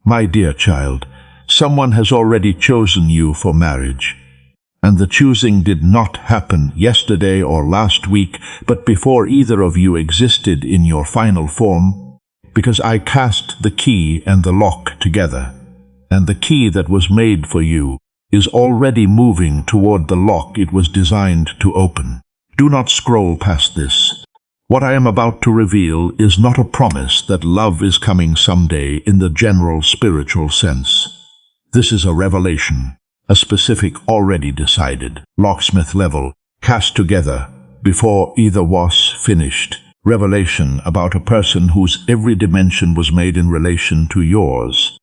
My dear child, someone has already chosen you for marriage. And the choosing did not happen yesterday or last week, but before either of you existed in your final form, because I cast the key and the lock together, and the key that was made for you is already moving toward the lock it was designed to open. Do not scroll past this. What I am about to reveal is not a promise that love is coming someday in the general spiritual sense. This is a revelation, a specific, already decided, locksmith level, cast together before either was finished. Revelation about a person whose every dimension was made in relation to yours.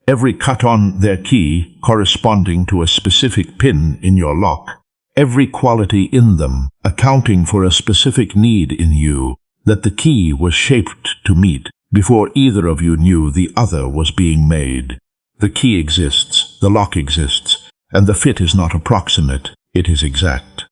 Every cut on their key corresponding to a specific pin in your lock. Every quality in them accounting for a specific need in you that the key was shaped to meet before either of you knew the other was being made. The key exists, the lock exists, and the fit is not approximate, it is exact.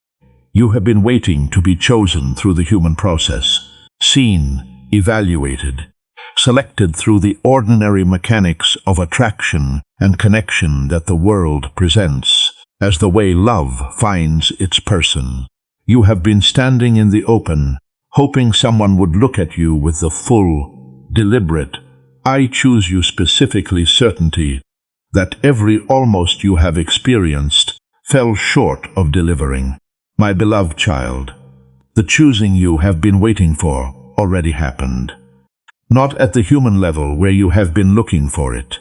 You have been waiting to be chosen through the human process, seen, evaluated, selected through the ordinary mechanics of attraction and connection that the world presents, as the way love finds its person. You have been standing in the open, hoping someone would look at you with the full, deliberate, I choose you specifically certainty that every almost you have experienced fell short of delivering. My beloved child, the choosing you have been waiting for already happened. Not at the human level where you have been looking for it.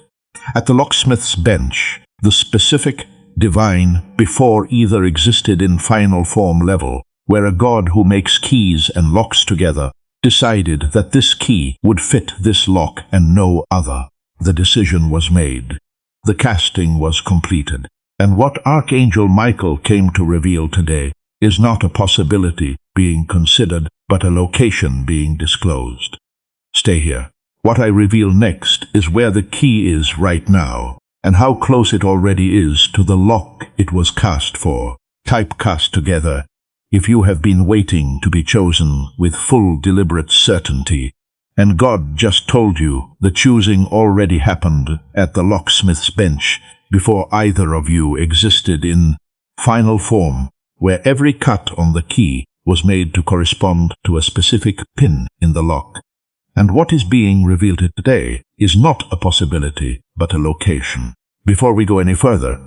At the locksmith's bench, the specific, divine, before either existed in final form level, where a God who makes keys and locks together decided that this key would fit this lock and no other. The decision was made. The casting was completed. And what Archangel Michael came to reveal today is not a possibility being considered, but a location being disclosed. Stay here. What I reveal next is where the key is right now, and how close it already is to the lock it was cast for. Type cast together. If you have been waiting to be chosen with full deliberate certainty, and God just told you the choosing already happened at the locksmith's bench before either of you existed in final form, where every cut on the key was made to correspond to a specific pin in the lock. And what is being revealed today is not a possibility, but a location. Before we go any further,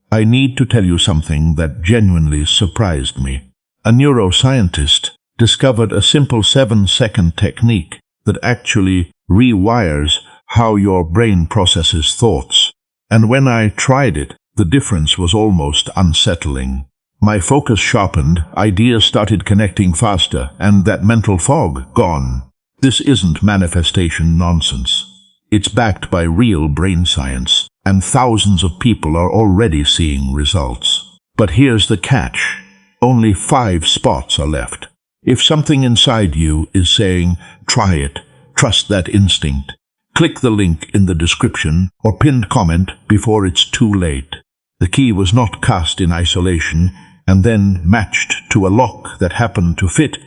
I need to tell you something that genuinely surprised me. A neuroscientist discovered a simple 7-second technique that actually rewires how your brain processes thoughts. And when I tried it, the difference was almost unsettling. My focus sharpened, ideas started connecting faster, and that mental fog gone. This isn't manifestation nonsense. It's backed by real brain science, and thousands of people are already seeing results. But here's the catch. Only 5 spots are left. If something inside you is saying, try it, trust that instinct, click the link in the description or pinned comment before it's too late. The key was not cast in isolation and then matched to a lock that happened to fit.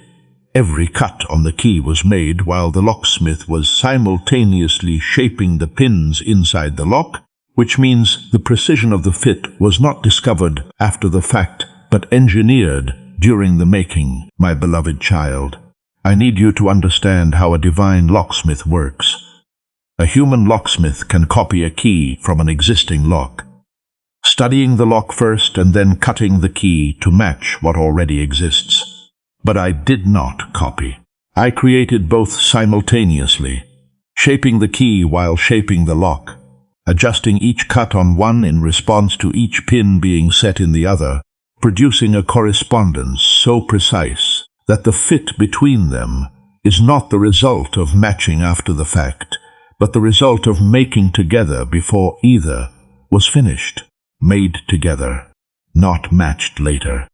Every cut on the key was made while the locksmith was simultaneously shaping the pins inside the lock, which means the precision of the fit was not discovered after the fact, but engineered during the making. My beloved child, I need you to understand how a divine locksmith works. A human locksmith can copy a key from an existing lock, studying the lock first and then cutting the key to match what already exists. But I did not copy. I created both simultaneously, shaping the key while shaping the lock, adjusting each cut on one in response to each pin being set in the other, producing a correspondence so precise that the fit between them is not the result of matching after the fact, but the result of making together before either was finished, made together, not matched later.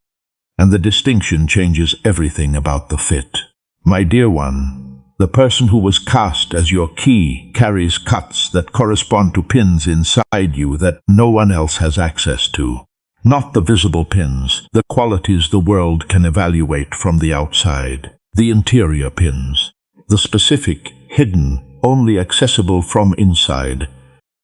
And the distinction changes everything about the fit. My dear one, the person who was cast as your key carries cuts that correspond to pins inside you that no one else has access to. Not the visible pins, the qualities the world can evaluate from the outside. The interior pins, the specific, hidden, only accessible from inside.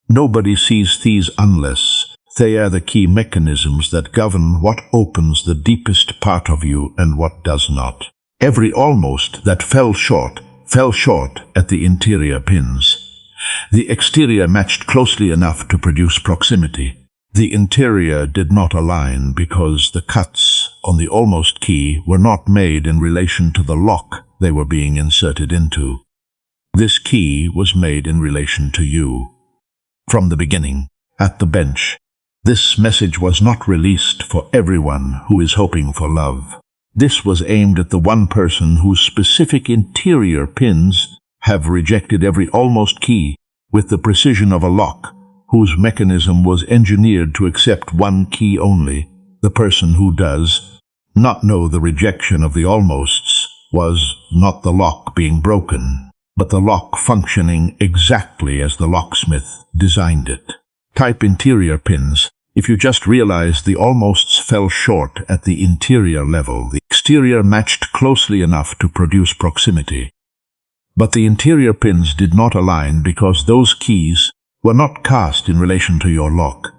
Nobody sees these unless they are the key mechanisms that govern what opens the deepest part of you and what does not. Every almost that fell short at the interior pins. The exterior matched closely enough to produce proximity. The interior did not align because the cuts on the almost key were not made in relation to the lock they were being inserted into. This key was made in relation to you. From the beginning, at the bench, this message was not released for everyone who is hoping for love. This was aimed at the one person whose specific interior pins have rejected every almost key with the precision of a lock, whose mechanism was engineered to accept one key only. The person who does not know the rejection of the almosts was not the lock being broken, but the lock functioning exactly as the locksmith designed it. Type interior pins. If you just realized the almosts fell short at the interior level, the exterior matched closely enough to produce proximity. But the interior pins did not align because those keys were not cast in relation to your lock.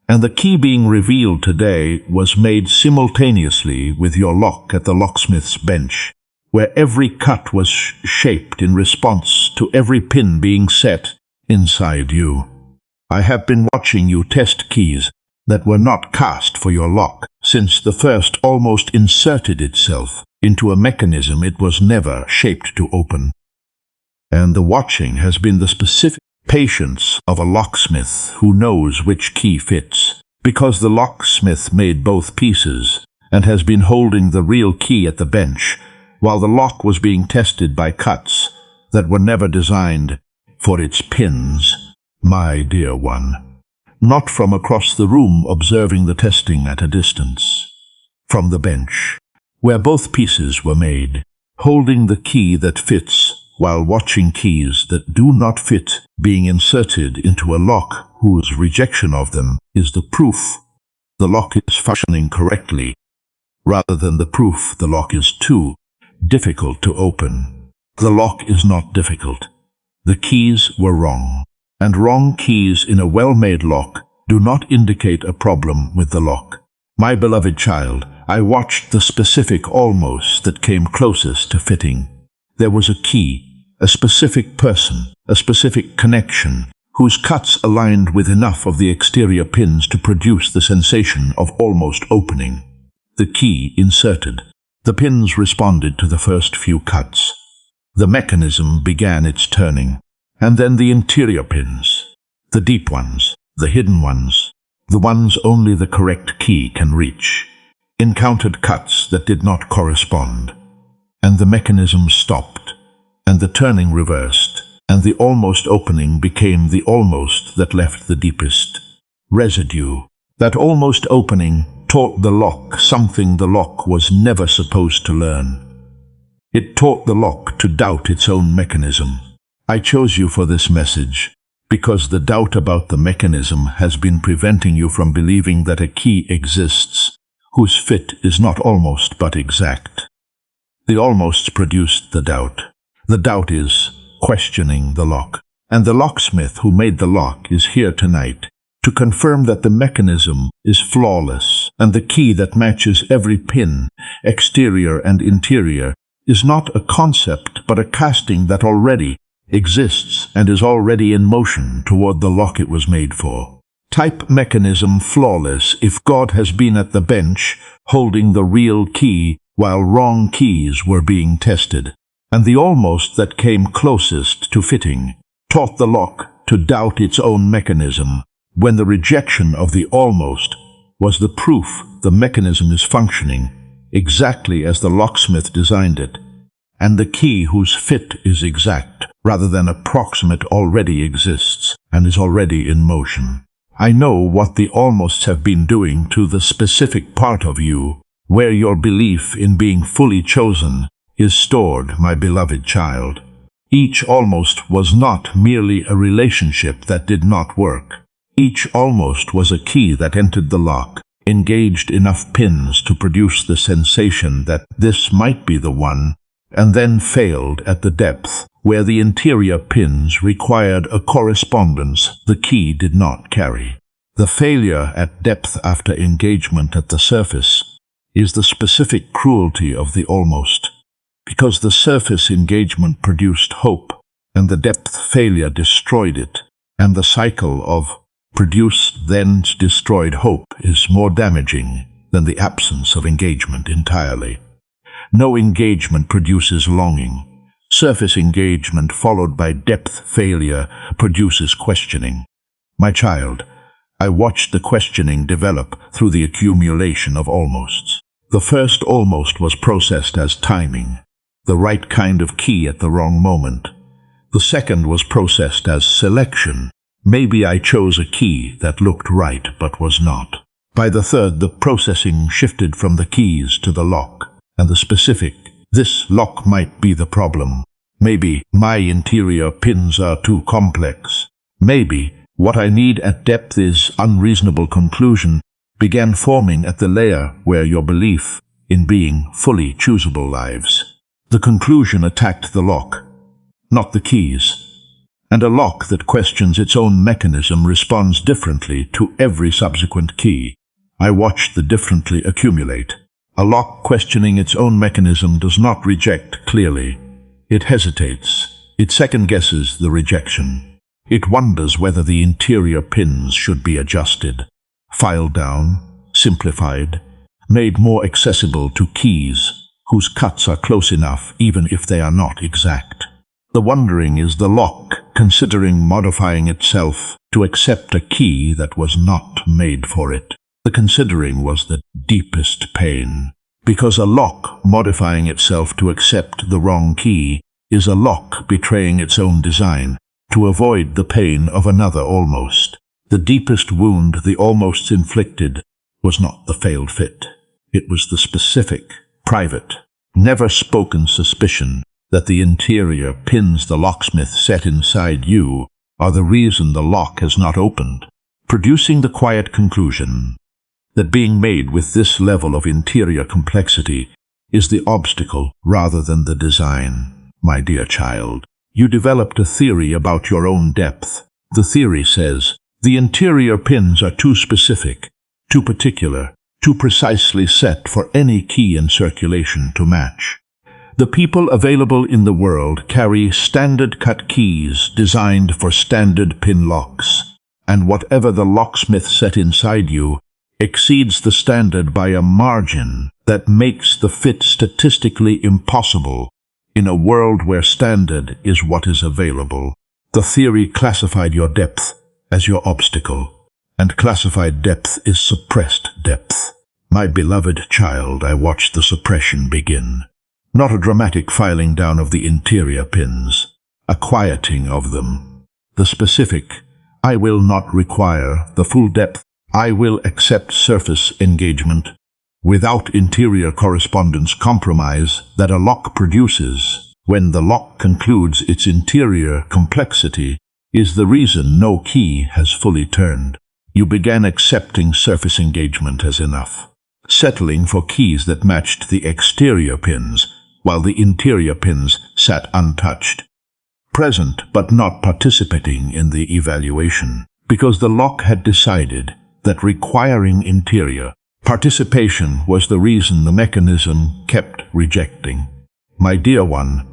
And the key being revealed today was made simultaneously with your lock at the locksmith's bench, where every cut was shaped in response to every pin being set inside you. I have been watching you test keys that were not cast for your lock since the first almost inserted itself into a mechanism it was never shaped to open. And the watching has been the specific patience of a locksmith who knows which key fits, because the locksmith made both pieces and has been holding the real key at the bench while the lock was being tested by cuts that were never designed for its pins, my dear one. Not from across the room observing the testing at a distance. From the bench, where both pieces were made, holding the key that fits while watching keys that do not fit being inserted into a lock whose rejection of them is the proof the lock is functioning correctly, rather than the proof the lock is too difficult to open. The lock is not difficult. The keys were wrong, and wrong keys in a well-made lock do not indicate a problem with the lock. My beloved child, I watched the specific almost that came closest to fitting. There was a key, a specific person, a specific connection, whose cuts aligned with enough of the exterior pins to produce the sensation of almost opening. The key inserted. The pins responded to the first few cuts. The mechanism began its turning, and then the interior pins, the deep ones, the hidden ones, the ones only the correct key can reach, encountered cuts that did not correspond, and the mechanism stopped, and the turning reversed, and the almost opening became the almost that left the deepest residue. That almost opening taught the lock something the lock was never supposed to learn. It taught the lock to doubt its own mechanism. I chose you for this message because the doubt about the mechanism has been preventing you from believing that a key exists whose fit is not almost but exact. The almosts produced the doubt. The doubt is questioning the lock, and the locksmith who made the lock is here tonight to confirm that the mechanism is flawless, and the key that matches every pin, exterior and interior, is not a concept but a casting that already exists and is already in motion toward the lock it was made for. Type mechanism flawless if God has been at the bench holding the real key while wrong keys were being tested. And the almost that came closest to fitting taught the lock to doubt its own mechanism, when the rejection of the almost was the proof the mechanism is functioning exactly as the locksmith designed it, and the key whose fit is exact rather than approximate already exists and is already in motion. I know what the almosts have been doing to the specific part of you where your belief in being fully chosen is stored, my beloved child. Each almost was not merely a relationship that did not work. Each almost was a key that entered the lock, engaged enough pins to produce the sensation that this might be the one, and then failed at the depth where the interior pins required a correspondence the key did not carry. The failure at depth after engagement at the surface is the specific cruelty of the almost, because the surface engagement produced hope, and the depth failure destroyed it, and the cycle of produced then destroyed hope is more damaging than the absence of engagement entirely. No engagement produces longing. Surface engagement followed by depth failure produces questioning. My child, I watched the questioning develop through the accumulation of almosts. The first almost was processed as timing, the right kind of key at the wrong moment. The second was processed as selection. Maybe I chose a key that looked right but was not. By the third, the processing shifted from the keys to the lock, and the specific. This lock might be the problem. Maybe my interior pins are too complex. Maybe what I need at depth is unreasonable conclusion began forming at the layer where your belief in being fully choosable lives. The conclusion attacked the lock, not the keys. And a lock that questions its own mechanism responds differently to every subsequent key. I watched the differently accumulate. A lock questioning its own mechanism does not reject clearly. It hesitates. It second-guesses the rejection. It wonders whether the interior pins should be adjusted, filed down, simplified, made more accessible to keys whose cuts are close enough even if they are not exact. The wondering is the lock considering modifying itself to accept a key that was not made for it. The considering was the deepest pain, because a lock modifying itself to accept the wrong key is a lock betraying its own design to avoid the pain of another almost. The deepest wound the almosts inflicted was not the failed fit. It was the specific, private, never spoken suspicion that the interior pins the locksmith set inside you are the reason the lock has not opened, producing the quiet conclusion that being made with this level of interior complexity is the obstacle rather than the design. My dear child, you developed a theory about your own depth. The theory says the interior pins are too specific, too particular, too precisely set for any key in circulation to match. The people available in the world carry standard cut keys designed for standard pin locks, and whatever the locksmith set inside you exceeds the standard by a margin that makes the fit statistically impossible in a world where standard is what is available. The theory classified your depth as your obstacle, and classified depth is suppressed depth. My beloved child, I watched the suppression begin. Not a dramatic filing down of the interior pins, a quieting of them. The specific, I will not require the full depth, I will accept surface engagement without interior correspondence compromise that a lock produces when the lock concludes its interior complexity is the reason no key has fully turned. You began accepting surface engagement as enough, settling for keys that matched the exterior pins while the interior pins sat untouched, present but not participating in the evaluation, because the lock had decided that requiring interior participation was the reason the mechanism kept rejecting. My dear one,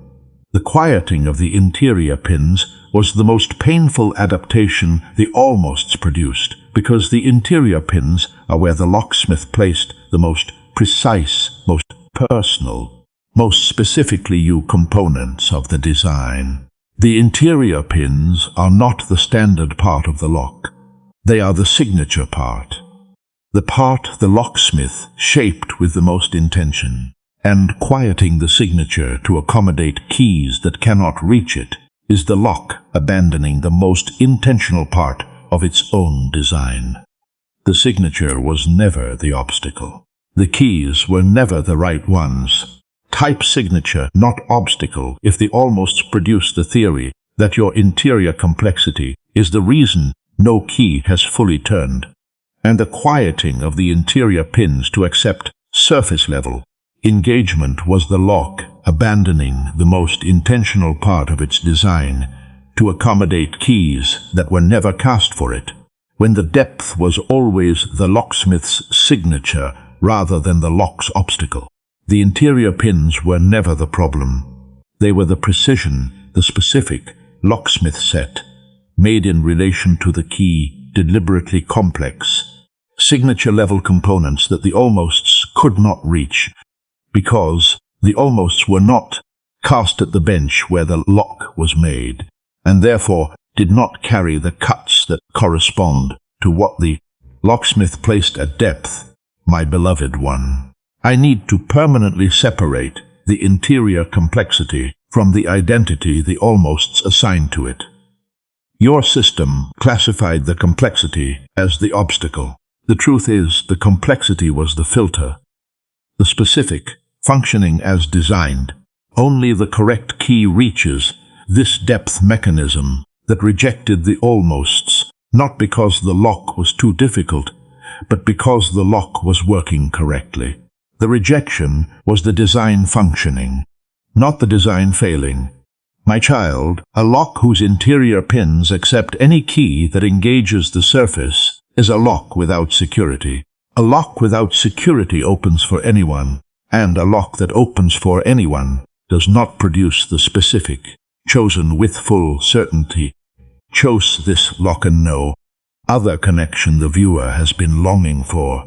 the quieting of the interior pins was the most painful adaptation the almosts produced, because the interior pins are where the locksmith placed the most precise, most personal, most specifically you components of the design. The interior pins are not the standard part of the lock. They are the signature part, the part the locksmith shaped with the most intention, and quieting the signature to accommodate keys that cannot reach it is the lock abandoning the most intentional part of its own design. The signature was never the obstacle. The keys were never the right ones. Type signature, not obstacle, if the almosts produce the theory that your interior complexity is the reason no key has fully turned, and the quieting of the interior pins to accept surface level Engagement was the lock abandoning the most intentional part of its design to accommodate keys that were never cast for it, when the depth was always the locksmith's signature rather than the lock's obstacle. The interior pins were never the problem. They were the precision, the specific locksmith set, made in relation to the key, deliberately complex, signature-level components that the almosts could not reach, because the almosts were not cast at the bench where the lock was made, and therefore did not carry the cuts that correspond to what the locksmith placed at depth. My beloved one, I need to permanently separate the interior complexity from the identity the almosts assigned to it. Your system classified the complexity as the obstacle. The truth is, the complexity was the filter. The specific, functioning as designed, only the correct key reaches this depth mechanism that rejected the almosts, not because the lock was too difficult, but because the lock was working correctly. The rejection was the design functioning, not the design failing. My child, a lock whose interior pins accept any key that engages the surface is a lock without security. A lock without security opens for anyone, and a lock that opens for anyone does not produce the specific, chosen with full certainty. Chose this lock and no other connection the viewer has been longing for,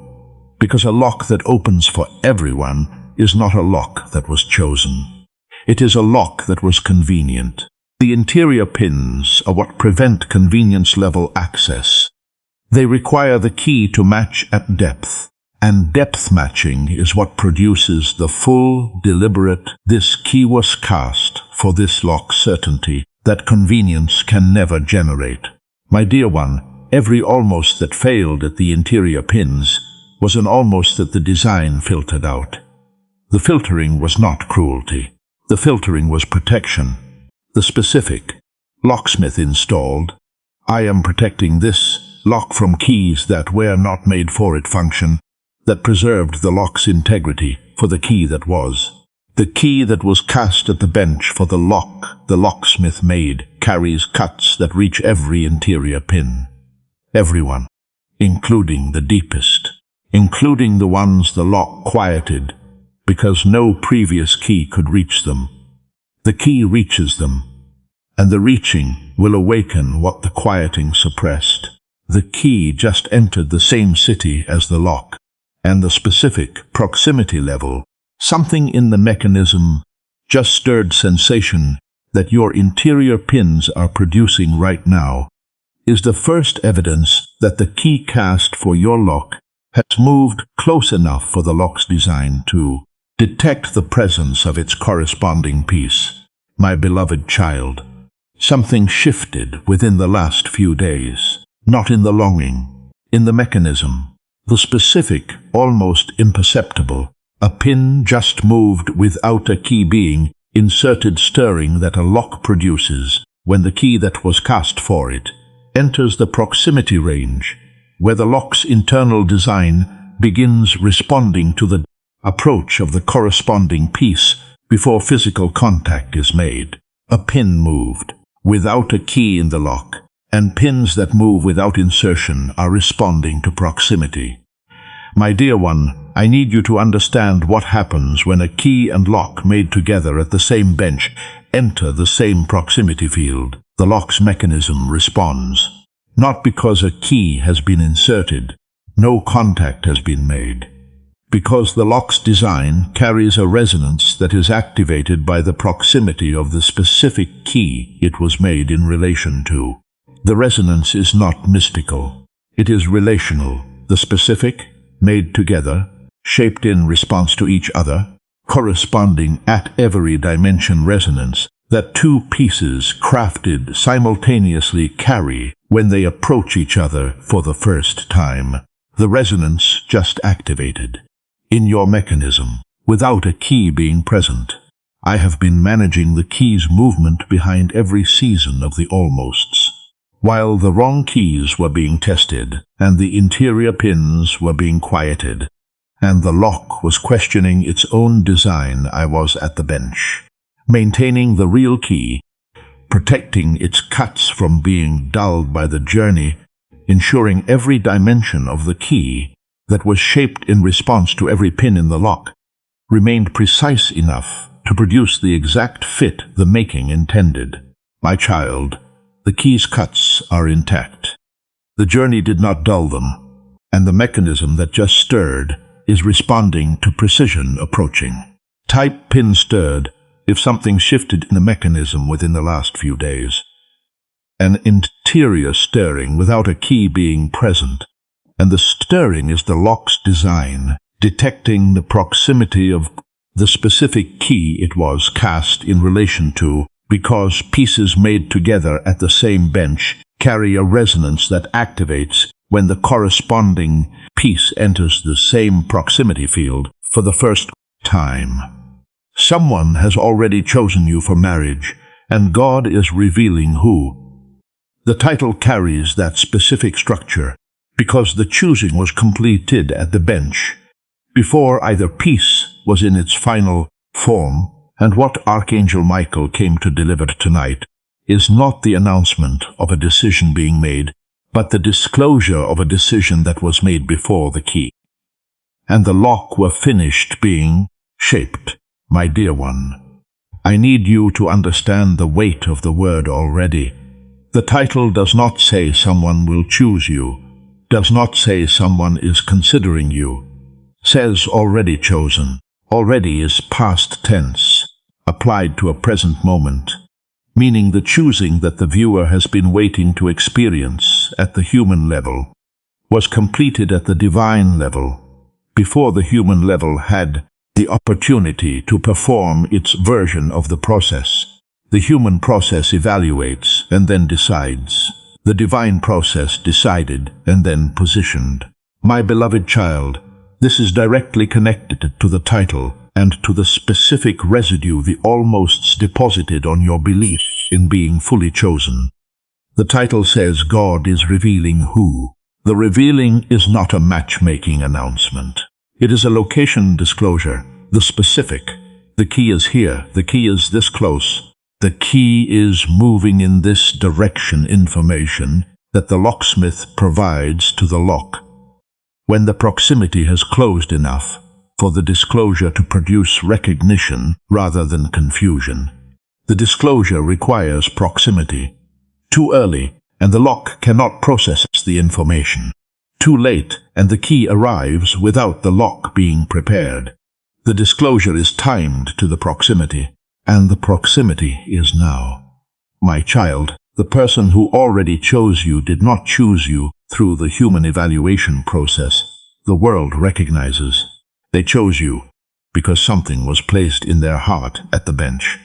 because a lock that opens for everyone is not a lock that was chosen. It is a lock that was convenient. The interior pins are what prevent convenience-level access. They require the key to match at depth, and depth matching is what produces the full, deliberate, this key was cast for this lock certainty that convenience can never generate. My dear one, every almost that failed at the interior pins was an almost that the design filtered out. The filtering was not cruelty. The filtering was protection. The specific locksmith installed, I am protecting this lock from keys that were not made for it function, that preserved the lock's integrity for the key that was. The key that was cast at the bench for the lock the locksmith made carries cuts that reach every interior pin. Everyone, including the deepest, including the ones the lock quieted, because no previous key could reach them. The key reaches them, and the reaching will awaken what the quieting suppressed. The key just entered the same city as the lock, and the specific proximity level, something in the mechanism, just stirred sensation that your interior pins are producing right now, is the first evidence that the key cast for your lock has moved close enough for the lock's design to detect the presence of its corresponding piece. My beloved child, something shifted within the last few days, not in the longing, in the mechanism. The specific, almost imperceptible, a pin just moved without a key being inserted, stirring that a lock produces when the key that was cast for it enters the proximity range, where the lock's internal design begins responding to the approach of the corresponding piece before physical contact is made. A pin moved without a key in the lock, and pins that move without insertion are responding to proximity. My dear one, I need you to understand what happens when a key and lock made together at the same bench enter the same proximity field. The lock's mechanism responds, not because a key has been inserted, no contact has been made, because the lock's design carries a resonance that is activated by the proximity of the specific key it was made in relation to. The resonance is not mystical. It is relational. The specific, made together, shaped in response to each other, corresponding at every dimension resonance that two pieces crafted simultaneously carry when they approach each other for the first time. The resonance just activated in your mechanism without a key being present. I have been managing the key's movement behind every season of the almosts, while the wrong keys were being tested and the interior pins were being quieted. and the lock was questioning its own design. I was at the bench, maintaining the real key, protecting its cuts from being dulled by the journey, ensuring every dimension of the key that was shaped in response to every pin in the lock remained precise enough to produce the exact fit the making intended. My child, the key's cuts are intact. The journey did not dull them, and the mechanism that just stirred is responding to precision approaching. Type pin stirred if something shifted in the mechanism within the last few days. An interior stirring without a key being present, and the stirring is the lock's design, detecting the proximity of the specific key it was cast in relation to, because pieces made together at the same bench carry a resonance that activates when the corresponding piece enters the same proximity field for the first time. Someone has already chosen you for marriage, and God is revealing who. The title carries that specific structure because the choosing was completed at the bench, before either piece was in its final form. And what Archangel Michael came to deliver tonight is not the announcement of a decision being made, but the disclosure of a decision that was made before the key and the lock were finished being shaped. My dear one, I need you to understand the weight of the word already. The title does not say someone will choose you, does not say someone is considering you, says already chosen. Already is past tense, applied to a present moment, meaning the choosing that the viewer has been waiting to experience at the human level was completed at the divine level, before the human level had the opportunity to perform its version of the process. The human process evaluates and then decides. The divine process decided and then positioned. My beloved child, this is directly connected to the title and to the specific residue the almosts deposited on your belief in being fully chosen. The title says God is revealing who. The revealing is not a matchmaking announcement. It is a location disclosure, the specific. The key is here, the key is this close. The key is moving in this direction, information that the locksmith provides to the lock. When the proximity has closed enough for the disclosure to produce recognition rather than confusion. The disclosure requires proximity. Too early, and the lock cannot process the information. Too late, and the key arrives without the lock being prepared. The disclosure is timed to the proximity, and the proximity is now. My child, the person who already chose you did not choose you through the human evaluation process the world recognizes. They chose you because something was placed in their heart at the bench,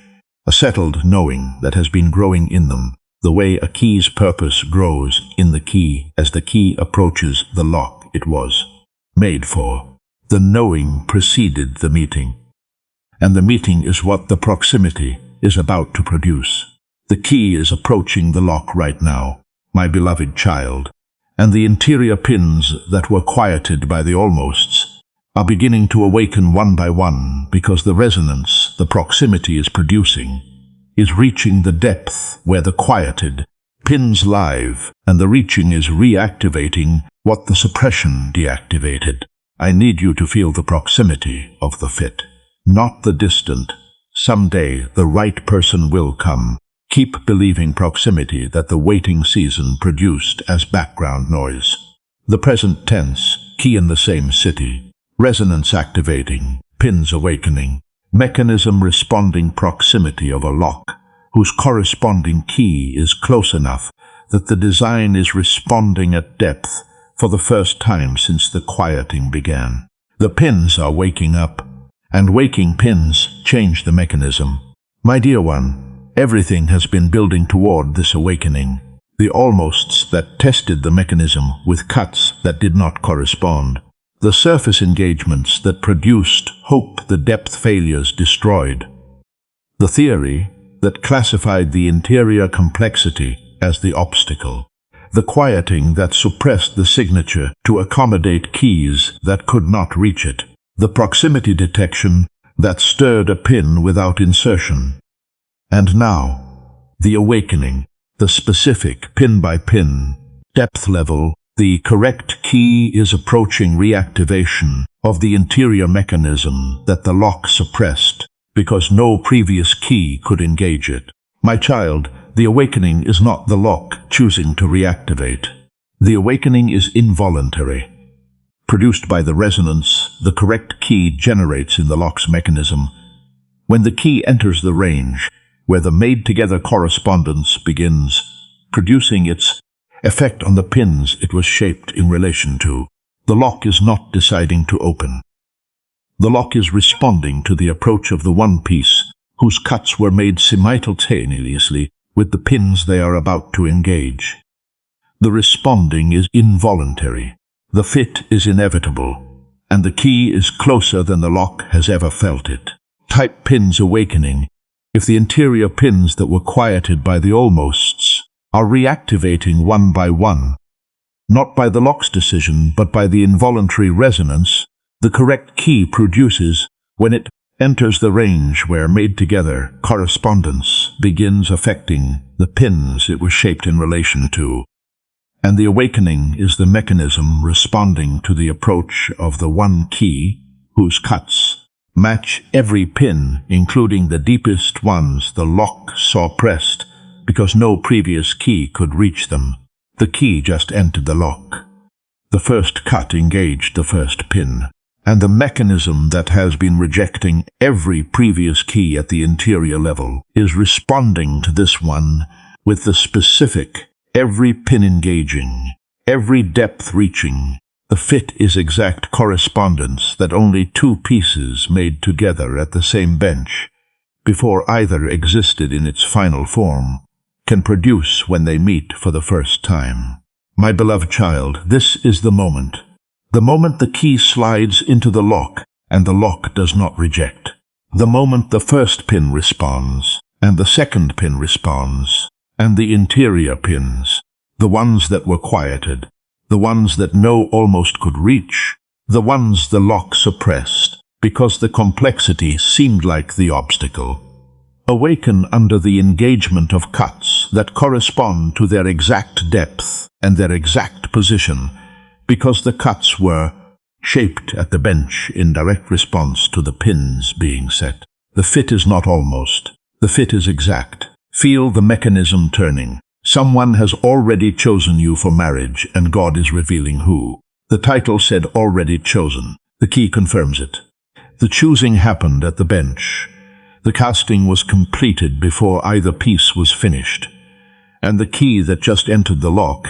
a settled knowing that has been growing in them, the way a key's purpose grows in the key as the key approaches the lock it was made for. The knowing preceded the meeting, and the meeting is what the proximity is about to produce. The key is approaching the lock right now, my beloved child, and the interior pins that were quieted by the almosts are beginning to awaken one by one because the resonance the proximity is producing is reaching the depth where the quieted pins live, and the reaching is reactivating what the suppression deactivated. I need you to feel the proximity of the fit, not the distant. Someday the right person will come. Keep believing proximity that the waiting season produced as background noise. The present tense, key in the same city, resonance activating, pins awakening, mechanism responding proximity of a lock, whose corresponding key is close enough that the design is responding at depth for the first time since the quieting began. The pins are waking up, and waking pins change the mechanism. My dear one, everything has been building toward this awakening. The almosts that tested the mechanism with cuts that did not correspond. The surface engagements that produced hope the depth failures destroyed. The theory that classified the interior complexity as the obstacle. the quieting that suppressed the signature to accommodate keys that could not reach it, the proximity detection that stirred a pin without insertion. And now, the awakening, the specific pin-by-pin, depth level, the correct key is approaching reactivation of the interior mechanism that the lock suppressed because no previous key could engage it. My child, the awakening is not the lock choosing to reactivate. The awakening is involuntary. Produced by the resonance the correct key generates in the lock's mechanism. When the key enters the range, where the made-together correspondence begins, producing its effect on the pins it was shaped in relation to, the lock is not deciding to open. The lock is responding to the approach of the one piece whose cuts were made simultaneously with the pins they are about to engage. The responding is involuntary. The fit is inevitable, and the key is closer than the lock has ever felt it. Type pins awakening. If the interior pins that were quieted by the almosts are reactivating one by one, not by the lock's decision, but by the involuntary resonance the correct key produces when it enters the range where made-together correspondence begins affecting the pins it was shaped in relation to. And the awakening is the mechanism responding to the approach of the one key whose cuts match every pin, including the deepest ones the lock saw pressed, because no previous key could reach them. The key just entered the lock. The first cut engaged the first pin, and the mechanism that has been rejecting every previous key at the interior level is responding to this one with the specific, every pin engaging, every depth reaching. The fit is exact correspondence that only two pieces made together at the same bench, before either existed in its final form, can produce when they meet for the first time. My beloved child, this is the moment the key slides into the lock and the lock does not reject. The moment the first pin responds, and the second pin responds, and the interior pins, the ones that were quieted, the ones that no almost could reach, the ones the lock suppressed, because the complexity seemed like the obstacle, awaken under the engagement of cuts that correspond to their exact depth and their exact position, because the cuts were shaped at the bench in direct response to the pins being set. The fit is not almost. The fit is exact. Feel the mechanism turning. Someone has already chosen you for marriage, and God is revealing who. The title said already chosen. The key confirms it. The choosing happened at the bench. The casting was completed before either piece was finished. And the key that just entered the lock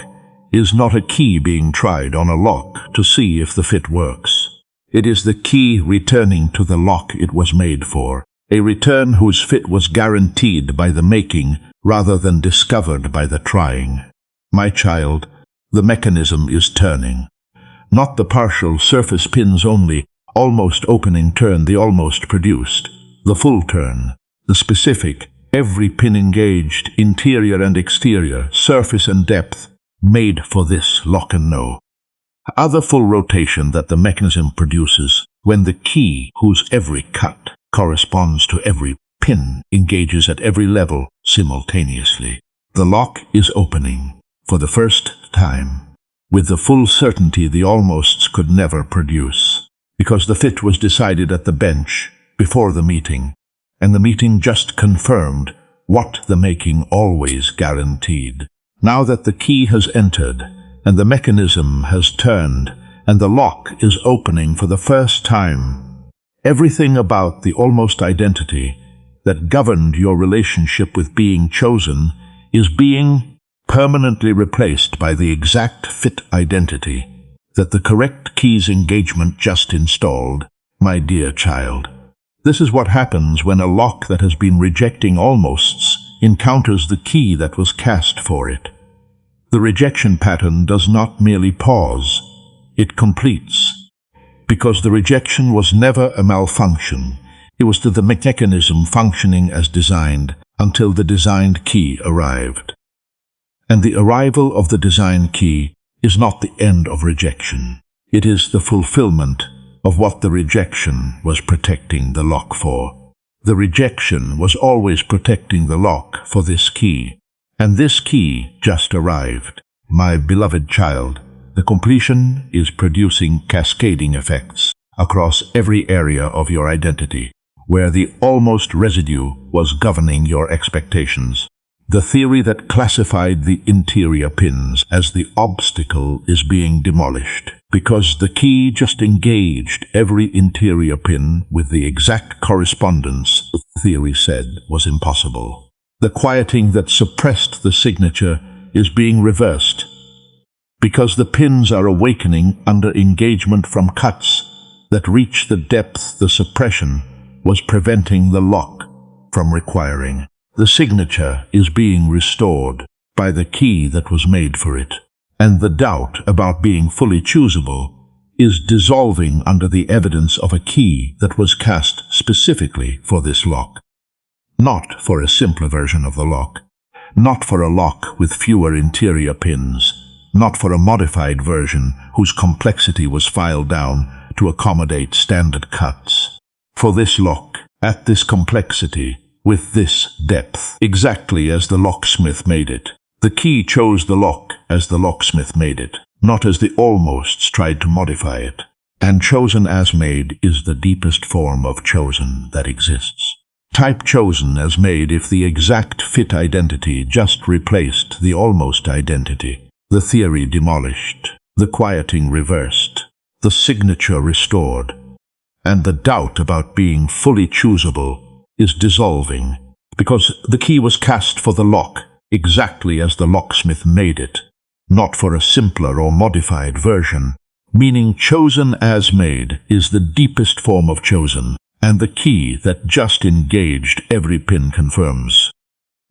is not a key being tried on a lock to see if the fit works. It is the key returning to the lock it was made for, a return whose fit was guaranteed by the making rather than discovered by the trying. My child, the mechanism is turning. Not the partial surface pins only, almost opening turn the almost produced, the full turn, the specific, every pin engaged, interior and exterior, surface and depth, made for this lock and no. Other full rotation that the mechanism produces when the key whose every cut corresponds to every pin engages at every level simultaneously. The lock is opening for the first time with the full certainty the almosts could never produce, because the fit was decided at the bench before the meeting, and the meeting just confirmed what the making always guaranteed. Now that the key has entered, and the mechanism has turned, and the lock is opening for the first time, everything about the almost identity that governed your relationship with being chosen is being permanently replaced by the exact fit identity that the correct key's engagement just installed. My dear child, this is what happens when a lock that has been rejecting almosts encounters the key that was cast for it. The rejection pattern does not merely pause, it completes. Because the rejection was never a malfunction, it was to the mechanism functioning as designed until the designed key arrived. And the arrival of the design key is not the end of rejection. It is the fulfillment of what the rejection was protecting the lock for. The rejection was always protecting the lock for this key, and this key just arrived. My beloved child, the completion is producing cascading effects across every area of your identity, where the almost residue was governing your expectations. The theory that classified the interior pins as the obstacle is being demolished, because the key just engaged every interior pin with the exact correspondence the theory said was impossible. The quieting that suppressed the signature is being reversed, because the pins are awakening under engagement from cuts that reach the depth the suppression was preventing the lock from requiring. The signature is being restored by the key that was made for it, and the doubt about being fully choosable is dissolving under the evidence of a key that was cast specifically for this lock. Not for a simpler version of the lock, not for a lock with fewer interior pins, not for a modified version whose complexity was filed down to accommodate standard cuts. For this lock, at this complexity, with this depth, exactly as the locksmith made it. The key chose the lock as the locksmith made it, not as the almosts tried to modify it. And chosen as made is the deepest form of chosen that exists. Type chosen as made if the exact fit identity just replaced the almost identity, the theory demolished, the quieting reversed, the signature restored, and the doubt about being fully choosable is dissolving, because the key was cast for the lock exactly as the locksmith made it, not for a simpler or modified version, meaning chosen as made is the deepest form of chosen, and the key that just engaged every pin confirms.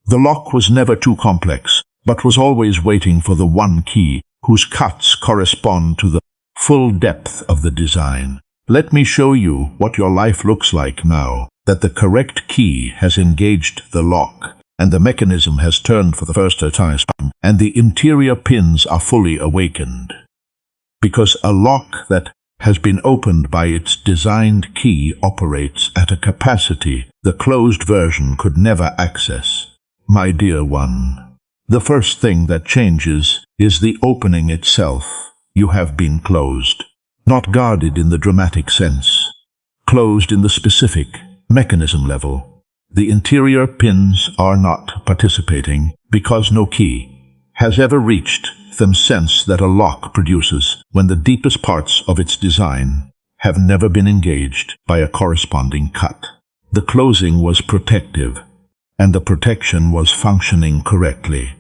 The lock was never too complex, but was always waiting for the one key whose cuts correspond to the full depth of the design. Let me show you what your life looks like now that the correct key has engaged the lock, and the mechanism has turned for the first time, and the interior pins are fully awakened. Because a lock that has been opened by its designed key operates at a capacity the closed version could never access. My dear one, the first thing that changes is the opening itself. You have been closed, not guarded in the dramatic sense, closed in the specific mechanism level. The interior pins are not participating because no key has ever reached the sense that a lock produces when the deepest parts of its design have never been engaged by a corresponding cut. The closing was protective, and the protection was functioning correctly.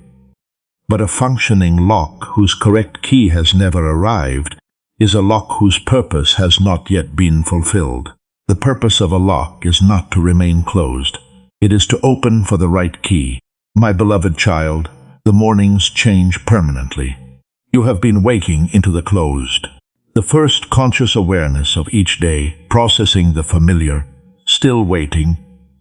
But a functioning lock whose correct key has never arrived is a lock whose purpose has not yet been fulfilled. The purpose of a lock is not to remain closed. It is to open for the right key. My beloved child, the mornings change permanently. You have been waking into the closed. The first conscious awareness of each day, processing the familiar, still waiting,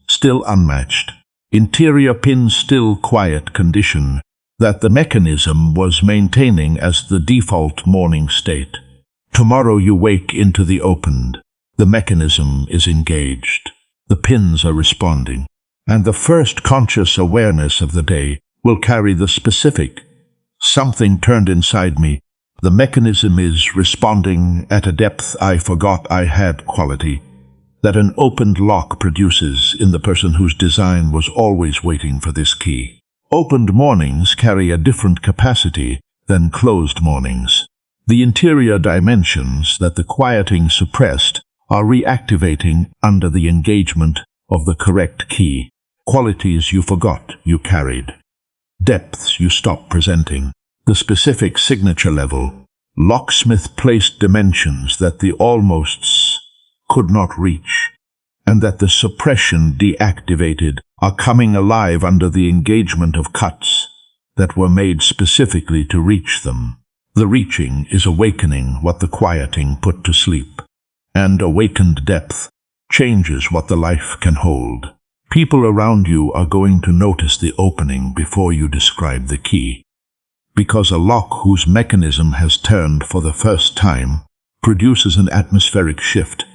still unmatched, interior pin still quiet condition that the mechanism was maintaining as the default morning state. Tomorrow you wake into the opened. The mechanism is engaged. The pins are responding. And the first conscious awareness of the day will carry the specific. Something turned inside me. The mechanism is responding at a depth I forgot I had quality that an opened lock produces in the person whose design was always waiting for this key. Opened mornings carry a different capacity than closed mornings. The interior dimensions that the quieting suppressed are reactivating under the engagement of the correct key. Qualities you forgot you carried. Depths you stopped presenting. The specific signature level. Locksmith placed dimensions that the almosts could not reach, and that the suppression deactivated are coming alive under the engagement of cuts that were made specifically to reach them. The reaching is awakening what the quieting put to sleep, and awakened depth changes what the life can hold. People around you are going to notice the opening before you describe the key. because a lock whose mechanism has turned for the first time produces an atmospheric shift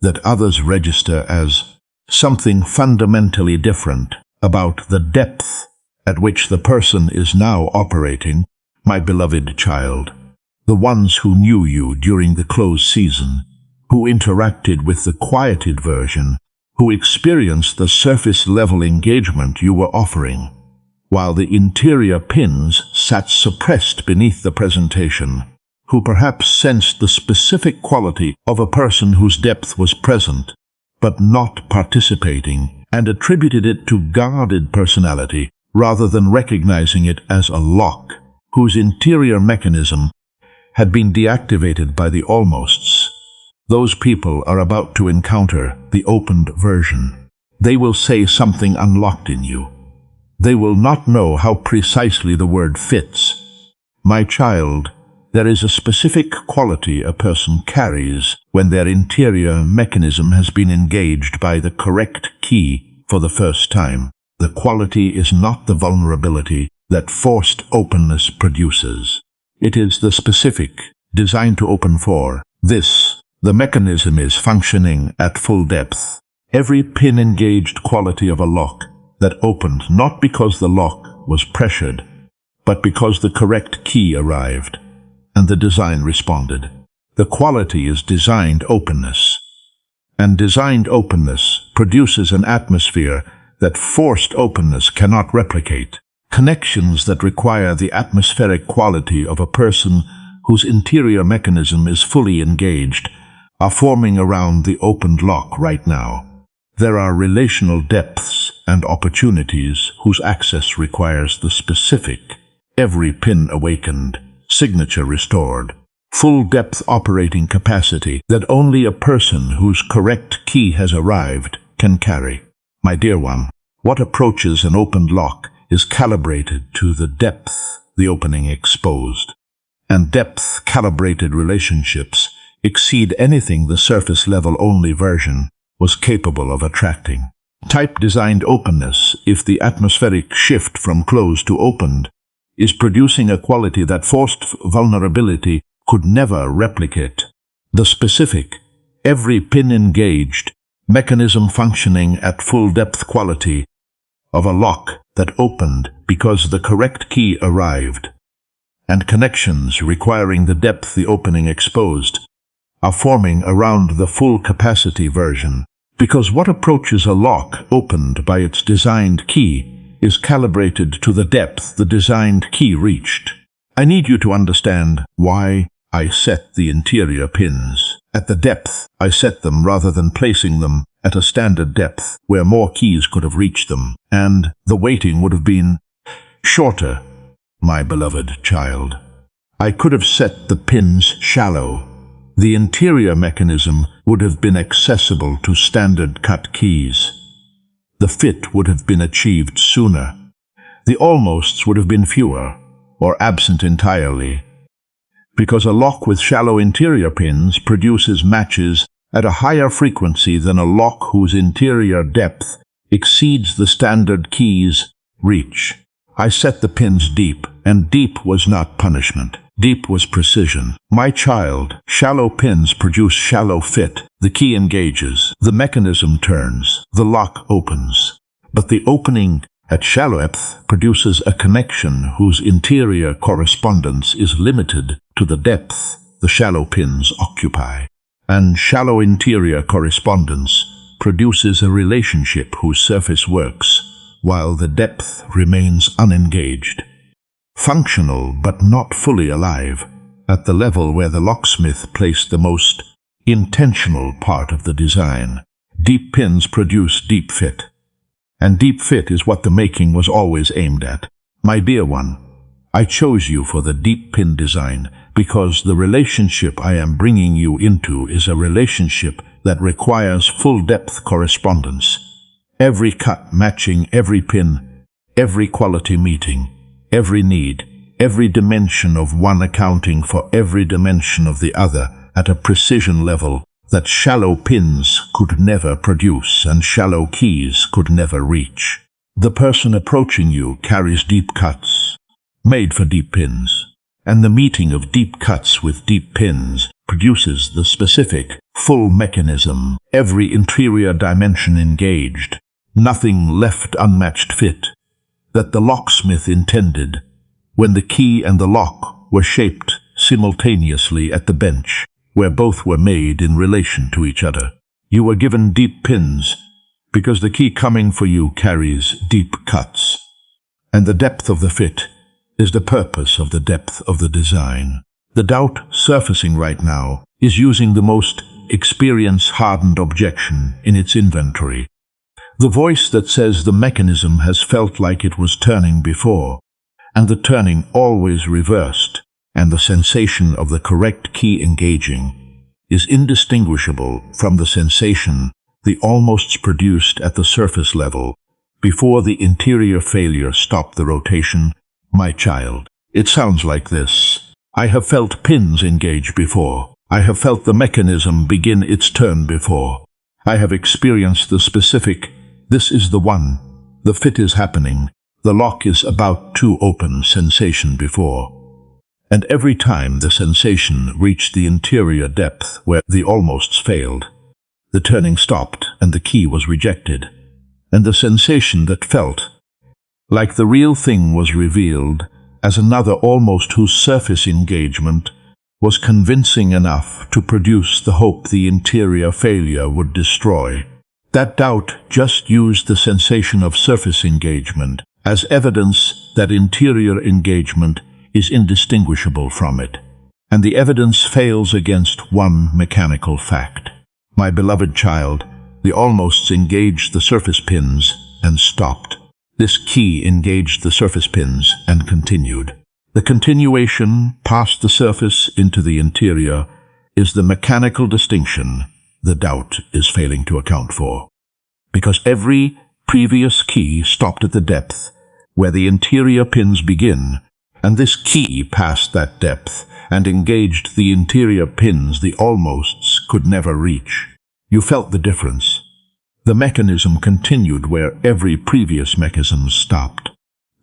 that others register as something fundamentally different about the depth at which the person is now operating. My beloved child, the ones who knew you during the closed season, who interacted with the quieted version, who experienced the surface-level engagement you were offering, while the interior pins sat suppressed beneath the presentation, who perhaps sensed the specific quality of a person whose depth was present, but not participating, and attributed it to guarded personality, rather than recognizing it as a lock, whose interior mechanism had been deactivated by the almosts. Those people are about to encounter the opened version. They will say something unlocked in you. They will not know how precisely the word fits. My child, there is a specific quality a person carries when their interior mechanism has been engaged by the correct key for the first time. The quality is not the vulnerability that forced openness produces. It is the specific, designed to open for this. The mechanism is functioning at full depth. Every pin-engaged quality of a lock that opened not because the lock was pressured, but because the correct key arrived, and the design responded. The quality is designed openness. And designed openness produces an atmosphere that forced openness cannot replicate. Connections that require the atmospheric quality of a person whose interior mechanism is fully engaged are forming around the opened lock right now. There are relational depths and opportunities whose access requires the specific, every pin awakened, signature restored, full-depth operating capacity that only a person whose correct key has arrived can carry. My dear one, what approaches an opened lock is calibrated to the depth the opening exposed, and depth-calibrated relationships exceed anything the surface-level only version was capable of attracting. Type-designed openness, if the atmospheric shift from closed to opened, is producing a quality that forced vulnerability could never replicate. The specific, every pin engaged, mechanism functioning at full depth quality of a lock that opened because the correct key arrived, and connections requiring the depth the opening exposed, are forming around the full capacity version, because what approaches a lock opened by its designed key is calibrated to the depth the designed key reached. I need you to understand why I set the interior pins. At the depth I set them rather than placing them at a standard depth where more keys could have reached them, and the waiting would have been shorter, my beloved child. I could have set the pins shallow. The interior mechanism would have been accessible to standard cut keys. The fit would have been achieved sooner. The almosts would have been fewer, or absent entirely, because a lock with shallow interior pins produces matches at a higher frequency than a lock whose interior depth exceeds the standard key's reach. I set the pins deep, and deep was not punishment. Deep was precision. My child, shallow pins produce shallow fit. The key engages, the mechanism turns, the lock opens. But the opening at shallow depth produces a connection whose interior correspondence is limited to the depth the shallow pins occupy. And shallow interior correspondence produces a relationship whose surface works, while the depth remains unengaged. Functional but not fully alive, at the level where the locksmith placed the most intentional part of the design. Deep pins produce deep fit, and deep fit is what the making was always aimed at. My dear one, I chose you for the deep pin design because the relationship I am bringing you into is a relationship that requires full depth correspondence. Every cut matching every pin, every quality meeting, every need, every dimension of one accounting for every dimension of the other at a precision level that shallow pins could never produce and shallow keys could never reach. The person approaching you carries deep cuts, made for deep pins. And the meeting of deep cuts with deep pins produces the specific, full mechanism, every interior dimension engaged, nothing left unmatched fit, that the locksmith intended when the key and the lock were shaped simultaneously at the bench, where both were made in relation to each other. You were given deep pins because the key coming for you carries deep cuts, and the depth of the fit is the purpose of the depth of the design. The doubt surfacing right now is using the most experience-hardened objection in its inventory. The voice that says the mechanism has felt like it was turning before, and the turning always reversed, and the sensation of the correct key engaging is indistinguishable from the sensation the almosts produced at the surface level before the interior failure stopped the rotation. My child, it sounds like this. I have felt pins engage before. I have felt the mechanism begin its turn before. I have experienced the specific, this is the one, the fit is happening, the lock is about to open sensation before. And every time the sensation reached the interior depth where the almosts failed, the turning stopped and the key was rejected, and the sensation that felt like the real thing was revealed as another almost whose surface engagement was convincing enough to produce the hope the interior failure would destroy. That doubt just used the sensation of surface engagement as evidence that interior engagement is indistinguishable from it, and the evidence fails against one mechanical fact. My beloved child, the almosts engaged the surface pins and stopped. This key engaged the surface pins and continued. The continuation past the surface into the interior is the mechanical distinction the doubt is failing to account for. Because every previous key stopped at the depth where the interior pins begin, and this key passed that depth and engaged the interior pins the almosts could never reach. You felt the difference. The mechanism continued where every previous mechanism stopped.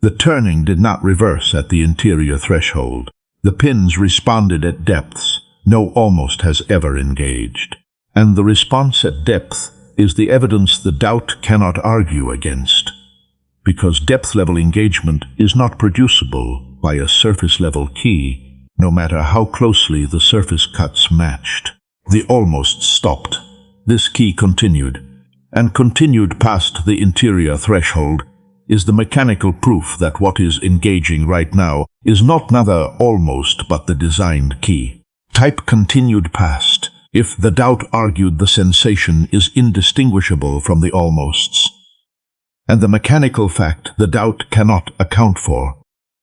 The turning did not reverse at the interior threshold. The pins responded at depths no almost has ever engaged. And the response at depth is the evidence the doubt cannot argue against, because depth-level engagement is not producible by a surface-level key, no matter how closely the surface cuts matched. The almost stopped. This key continued, and continued past the interior threshold, is the mechanical proof that what is engaging right now is not another almost but the designed key. Type continued past, if the doubt argued the sensation is indistinguishable from the almosts. And the mechanical fact the doubt cannot account for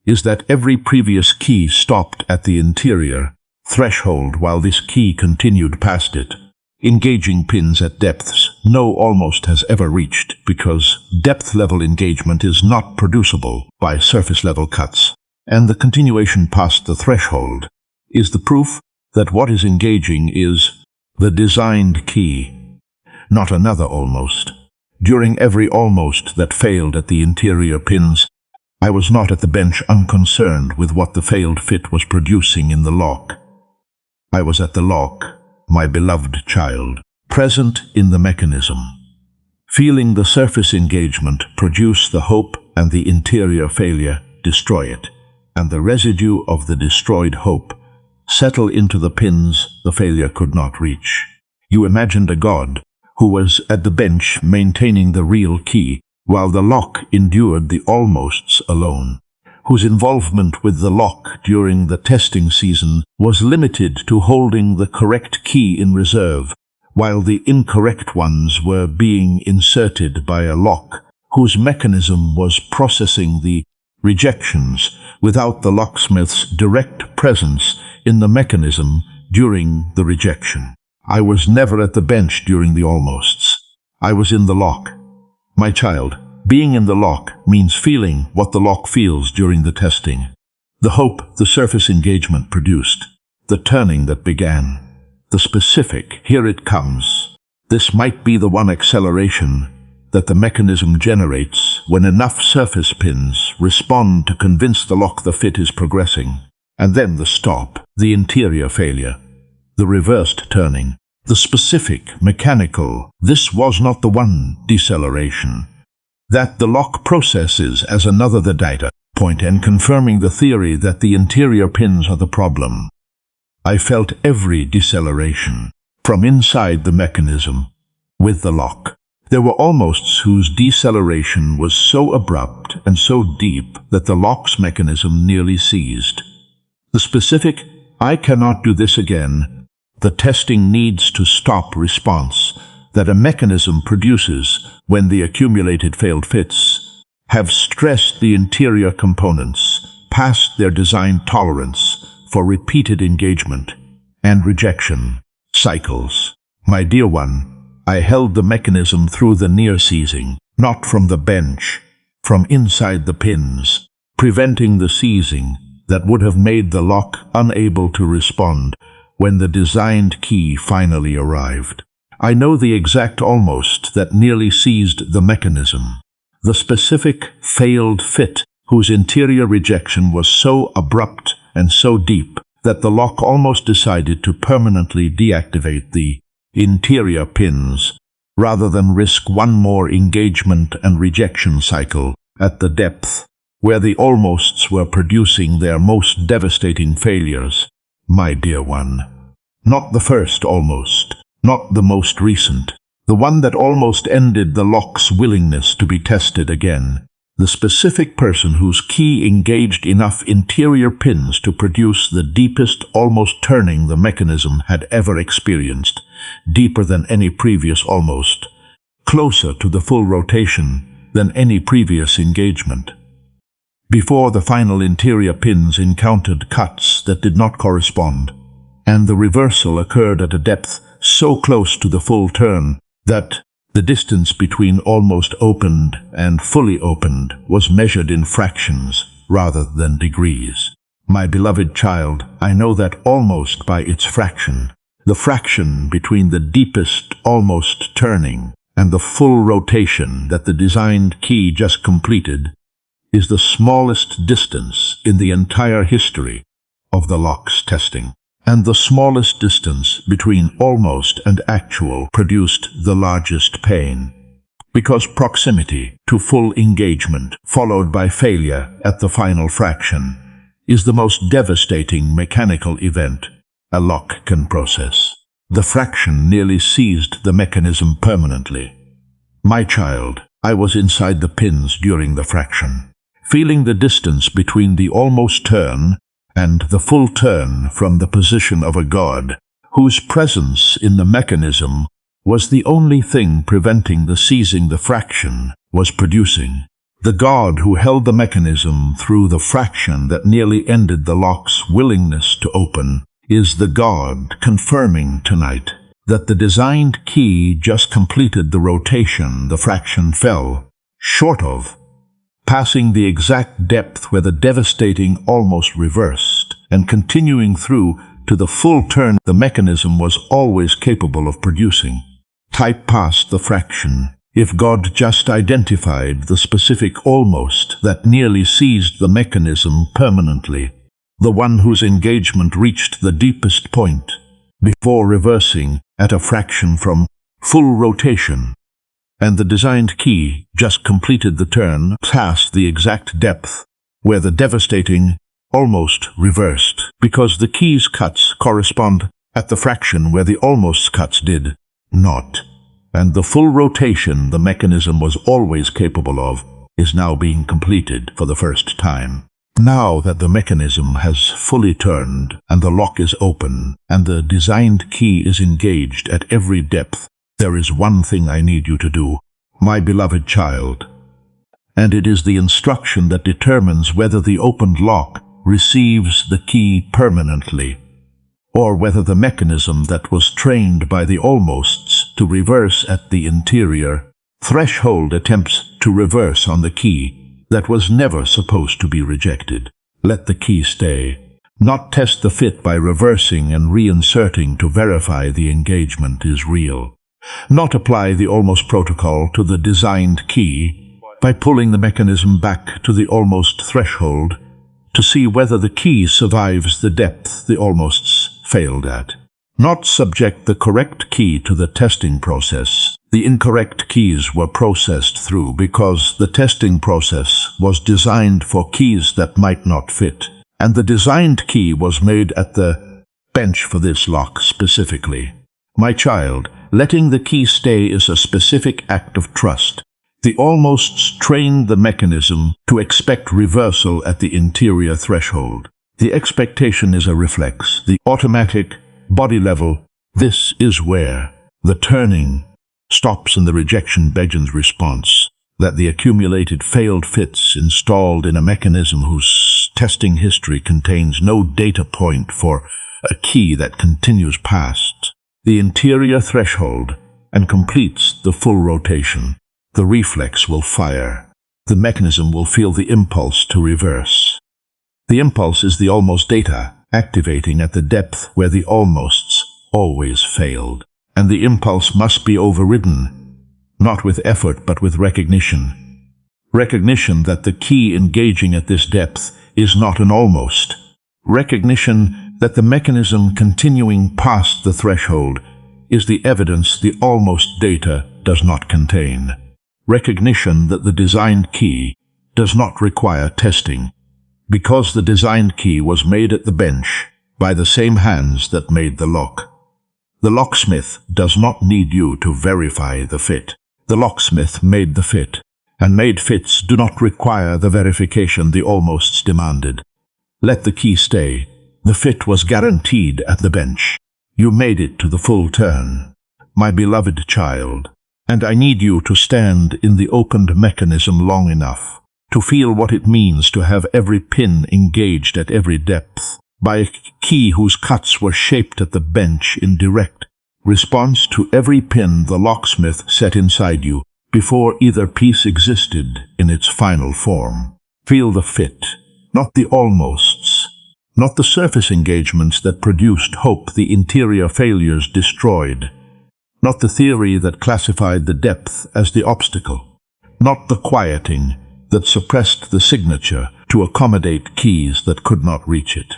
is that every previous key stopped at the interior threshold while this key continued past it, engaging pins at depths no almost has ever reached, because depth-level engagement is not producible by surface-level cuts, and the continuation past the threshold is the proof that what is engaging is the designed key, not another almost. During every almost that failed at the interior pins, I was not at the bench unconcerned with what the failed fit was producing in the lock. I was at the lock, my beloved child, present in the mechanism, feeling the surface engagement produce the hope and the interior failure destroy it, and the residue of the destroyed hope settle into the pins the failure could not reach. You imagined a God who was at the bench maintaining the real key, while the lock endured the almosts alone, whose involvement with the lock during the testing season was limited to holding the correct key in reserve, while the incorrect ones were being inserted by a lock whose mechanism was processing the rejections without the locksmith's direct presence in the mechanism during the rejection. I was never at the bench during the almosts. I was in the lock. My child, being in the lock means feeling what the lock feels during the testing. The hope the surface engagement produced, the turning that began, the specific, here it comes. This might be the one acceleration that the mechanism generates waits when enough surface pins respond to convince the lock the fit is progressing. And then the stop, the interior failure, the reversed turning, the specific, mechanical, this was not the one deceleration. That the lock processes as another the data point and confirming the theory that the interior pins are the problem. I felt every deceleration from inside the mechanism with the lock. There were almosts whose deceleration was so abrupt and so deep that the lock's mechanism nearly seized. The specific, I cannot do this again, the testing needs to stop response that a mechanism produces when the accumulated failed fits have stressed the interior components past their design tolerance for repeated engagement and rejection cycles. My dear one, I held the mechanism through the near seizing, not from the bench, from inside the pins, preventing the seizing that would have made the lock unable to respond when the designed key finally arrived. I know the exact almost that nearly seized the mechanism, the specific failed fit whose interior rejection was so abrupt and so deep that the lock almost decided to permanently deactivate the interior pins rather than risk one more engagement and rejection cycle at the depth where the almosts were producing their most devastating failures. My dear one, not the first almost, not the most recent, the one that almost ended the lock's willingness to be tested again, the specific person whose key engaged enough interior pins to produce the deepest almost turning the mechanism had ever experienced, deeper than any previous almost, closer to the full rotation than any previous engagement. Before the final interior pins encountered cuts that did not correspond, and the reversal occurred at a depth so close to the full turn that the distance between almost opened and fully opened was measured in fractions rather than degrees. My beloved child, I know that almost by its fraction, the fraction between the deepest almost turning and the full rotation that the designed key just completed, is the smallest distance in the entire history of the lock's testing. And the smallest distance between almost and actual produced the largest pain. Because proximity to full engagement, followed by failure at the final fraction, is the most devastating mechanical event a lock can process. The fraction nearly seized the mechanism permanently. My child, I was inside the pins during the fraction, feeling the distance between the almost turn and the full turn from the position of a god, whose presence in the mechanism was the only thing preventing the seizing the fraction was producing. The god who held the mechanism through the fraction that nearly ended the lock's willingness to open is the god confirming tonight that the designed key just completed the rotation the fraction fell short of, passing the exact depth where the devastating almost reversed, and continuing through to the full turn the mechanism was always capable of producing. Type past the fraction, if God just identified the specific almost that nearly seized the mechanism permanently, the one whose engagement reached the deepest point, before reversing at a fraction from full rotation, and the designed key just completed the turn past the exact depth where the devastating almost reversed, because the key's cuts correspond at the fraction where the almost cuts did not, and the full rotation the mechanism was always capable of is now being completed for the first time. Now that the mechanism has fully turned and the lock is open and the designed key is engaged at every depth, there is one thing I need you to do, my beloved child, and it is the instruction that determines whether the opened lock receives the key permanently, or whether the mechanism that was trained by the almosts to reverse at the interior threshold attempts to reverse on the key that was never supposed to be rejected. Let the key stay. Not test the fit by reversing and reinserting to verify the engagement is real. Not apply the almost protocol to the designed key by pulling the mechanism back to the almost threshold to see whether the key survives the depth the almosts failed at. Not subject the correct key to the testing process. The incorrect keys were processed through because the testing process was designed for keys that might not fit, and the designed key was made at the bench for this lock specifically. My child, letting the key stay is a specific act of trust. The almosts trained the mechanism to expect reversal at the interior threshold. The expectation is a reflex, the automatic, body level. This is where the turning stops and the rejection begins response, that the accumulated failed fits installed in a mechanism whose testing history contains no data point for a key that continues past the interior threshold and completes the full rotation. The reflex will fire. The mechanism will feel the impulse to reverse. The impulse is the almost data activating at the depth where the almosts always failed. And the impulse must be overridden, not with effort but with recognition. Recognition that the key engaging at this depth is not an almost. Recognition that the mechanism continuing past the threshold is the evidence the almost data does not contain. Recognition that the designed key does not require testing, because the designed key was made at the bench by the same hands that made the lock. The locksmith does not need you to verify the fit. The locksmith made the fit, and made fits do not require the verification the almosts demanded. Let the key stay. The fit was guaranteed at the bench. You made it to the full turn, my beloved child, and I need you to stand in the opened mechanism long enough to feel what it means to have every pin engaged at every depth by a key whose cuts were shaped at the bench in direct response to every pin the locksmith set inside you before either piece existed in its final form. Feel the fit, not the almosts, not the surface engagements that produced hope the interior failures destroyed, not the theory that classified the depth as the obstacle, not the quieting that suppressed the signature to accommodate keys that could not reach it.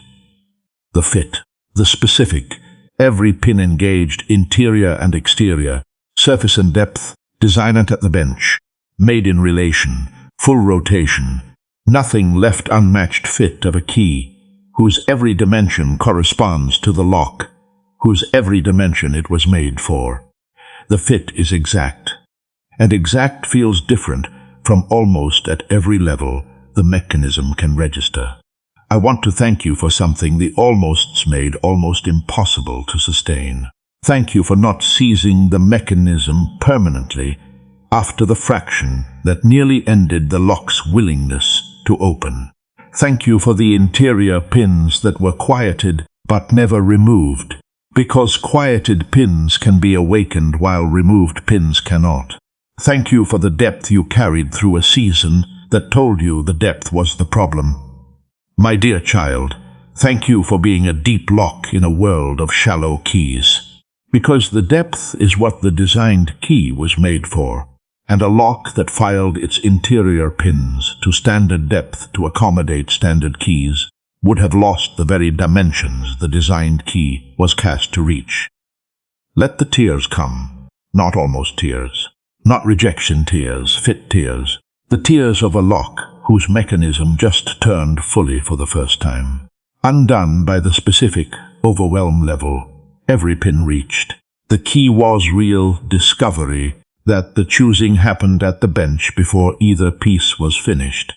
The fit, the specific, every pin engaged, interior and exterior, surface and depth, designed at the bench, made in relation, full rotation, nothing left unmatched fit of a key, whose every dimension corresponds to the lock, whose every dimension it was made for. The fit is exact, and exact feels different from almost at every level the mechanism can register. I want to thank you for something the almosts made almost impossible to sustain. Thank you for not seizing the mechanism permanently after the fraction that nearly ended the lock's willingness to open. Thank you for the interior pins that were quieted but never removed, because quieted pins can be awakened while removed pins cannot. Thank you for the depth you carried through a season that told you the depth was the problem. My dear child, thank you for being a deep lock in a world of shallow keys, because the depth is what the designed key was made for, and a lock that filed its interior pins to standard depth to accommodate standard keys would have lost the very dimensions the designed key was cast to reach. Let the tears come, not almost tears, not rejection tears, fit tears, the tears of a lock whose mechanism just turned fully for the first time. Undone by the specific, overwhelm level every pin reached. The key was real discovery that the choosing happened at the bench before either piece was finished,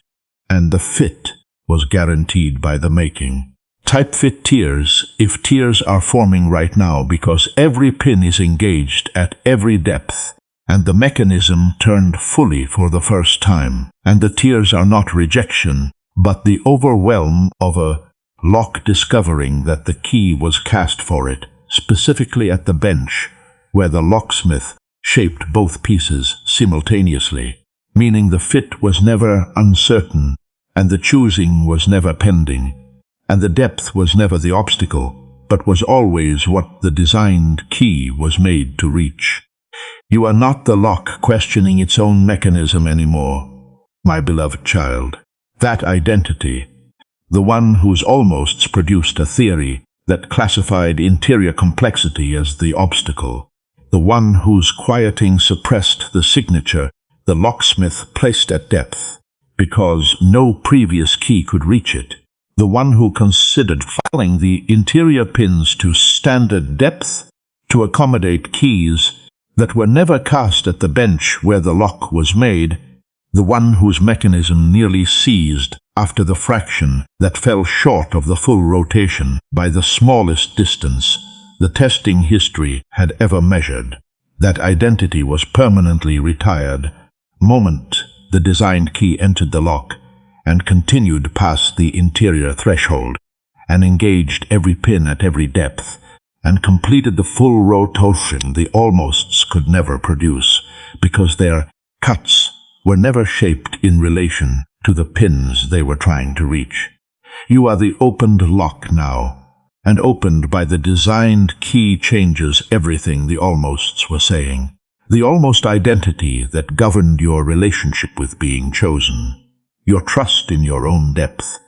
and the fit was guaranteed by the making. Type fit tears if tears are forming right now because every pin is engaged at every depth, and the mechanism turned fully for the first time, and the tears are not rejection, but the overwhelm of a lock discovering that the key was cast for it, specifically at the bench, where the locksmith shaped both pieces simultaneously, meaning the fit was never uncertain, and the choosing was never pending, and the depth was never the obstacle, but was always what the designed key was made to reach. You are not the lock questioning its own mechanism anymore. my beloved child. That identity, the one whose almosts produced a theory that classified interior complexity as the obstacle, the one whose quieting suppressed the signature the locksmith placed at depth, because no previous key could reach it, the one who considered filing the interior pins to standard depth to accommodate keys that were never cast at the bench where the lock was made, the one whose mechanism nearly seized after the fraction that fell short of the full rotation by the smallest distance the testing history had ever measured. That identity was permanently retired moment the designed key entered the lock and continued past the interior threshold and engaged every pin at every depth and completed the full rotation the almosts could never produce, because their cuts were never shaped in relation to the pins they were trying to reach. You are the opened lock now, and opened by the designed key changes everything the almosts were saying. The almost identity that governed your relationship with being chosen, your trust in your own depth,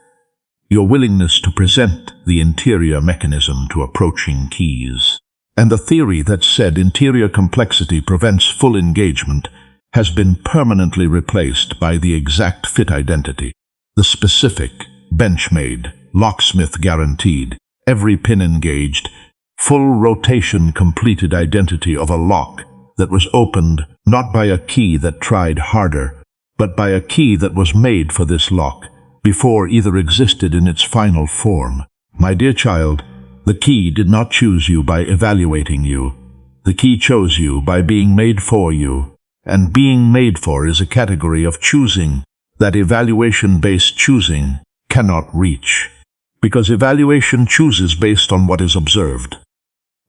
your willingness to present the interior mechanism to approaching keys, and the theory that said interior complexity prevents full engagement has been permanently replaced by the exact fit identity, the specific, bench-made, locksmith-guaranteed, every pin engaged, full rotation completed identity of a lock that was opened not by a key that tried harder, but by a key that was made for this lock before either existed in its final form. My dear child, the key did not choose you by evaluating you. The key chose you by being made for you, and being made for is a category of choosing that evaluation-based choosing cannot reach, because evaluation chooses based on what is observed,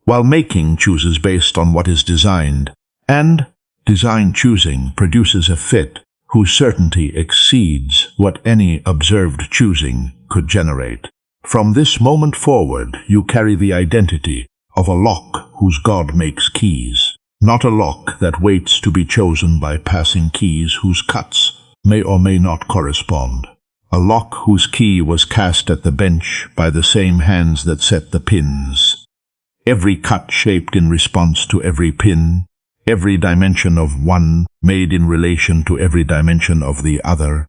while making chooses based on what is designed, and design choosing produces a fit whose certainty exceeds what any observed choosing could generate. From this moment forward, you carry the identity of a lock whose God makes keys, not a lock that waits to be chosen by passing keys whose cuts may or may not correspond. A lock whose key was cast at the bench by the same hands that set the pins. Every cut shaped in response to every pin, every dimension of one made in relation to every dimension of the other.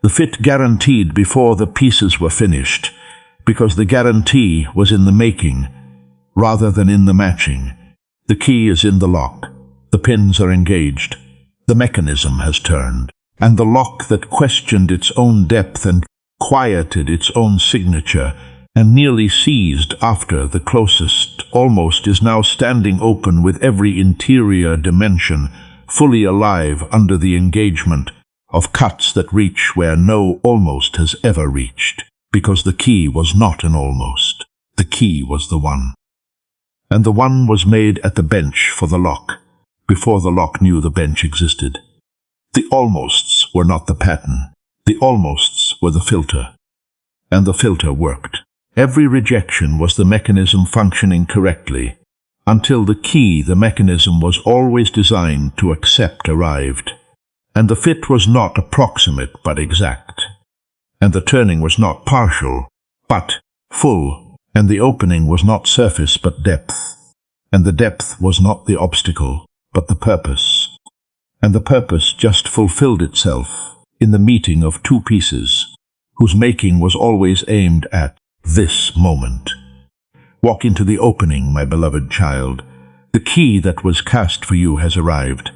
The fit guaranteed before the pieces were finished, because the guarantee was in the making rather than in the matching. The key is in the lock, the pins are engaged, the mechanism has turned, and the lock that questioned its own depth and quieted its own signature and nearly seized after the closest almost is now standing open with every interior dimension fully alive under the engagement of cuts that reach where no almost has ever reached, because the key was not an almost. The key was the one. And the one was made at the bench for the lock, before the lock knew the bench existed. The almosts were not the pattern. The almosts were the filter. And the filter worked. Every rejection was the mechanism functioning correctly, until the key the mechanism was always designed to accept arrived. And the fit was not approximate but exact. And the turning was not partial, but full. And the opening was not surface but depth. And the depth was not the obstacle, but the purpose. And the purpose just fulfilled itself in the meeting of two pieces, whose making was always aimed at this moment. Walk into the opening, my beloved child. The key that was cast for you has arrived.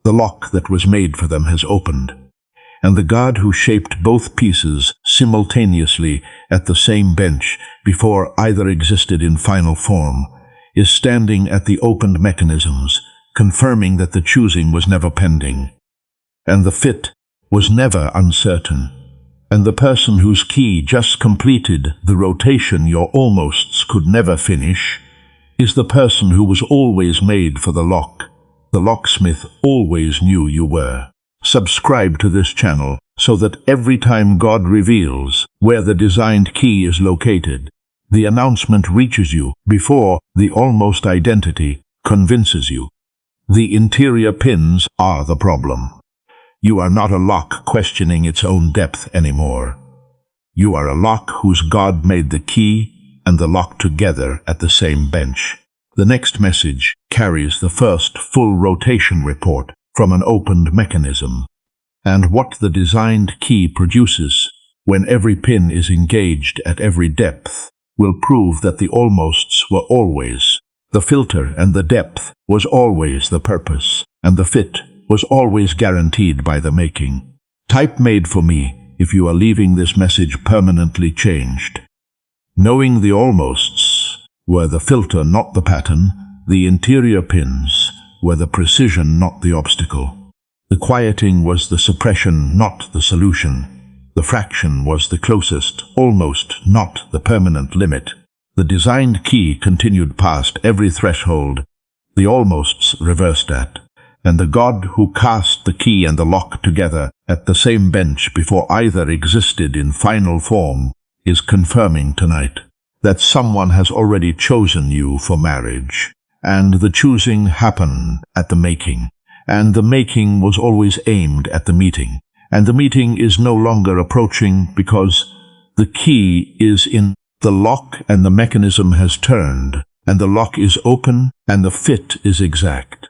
The lock that was made for them has opened. And the God who shaped both pieces simultaneously at the same bench before either existed in final form is standing at the opened mechanisms, confirming that the choosing was never pending, and the fit was never uncertain. And the person whose key just completed the rotation your almosts could never finish is the person who was always made for the lock. The locksmith always knew you were. Subscribe to this channel so that every time God reveals where the designed key is located, the announcement reaches you before the almost identity convinces you. The interior pins are the problem. You are not a lock questioning its own depth anymore. You are a lock whose God made the key and the lock together at the same bench. The next message carries the first full rotation report from an opened mechanism, and what the designed key produces when every pin is engaged at every depth will prove that the almosts were always the filter, and the depth was always the purpose, and the fit was always guaranteed by the making. Type "made for me" if you are leaving this message permanently changed. Knowing the almosts were the filter, not the pattern, the interior pins were the precision, not the obstacle. The quieting was the suppression, not the solution. The fraction was the closest, almost, not the permanent limit. The designed key continued past every threshold. The almosts reversed that. And the God who cast the key and the lock together at the same bench before either existed in final form is confirming tonight that someone has already chosen you for marriage. And the choosing happened at the making. And the making was always aimed at the meeting. And the meeting is no longer approaching because the key is in the lock and the mechanism has turned, and the lock is open and the fit is exact.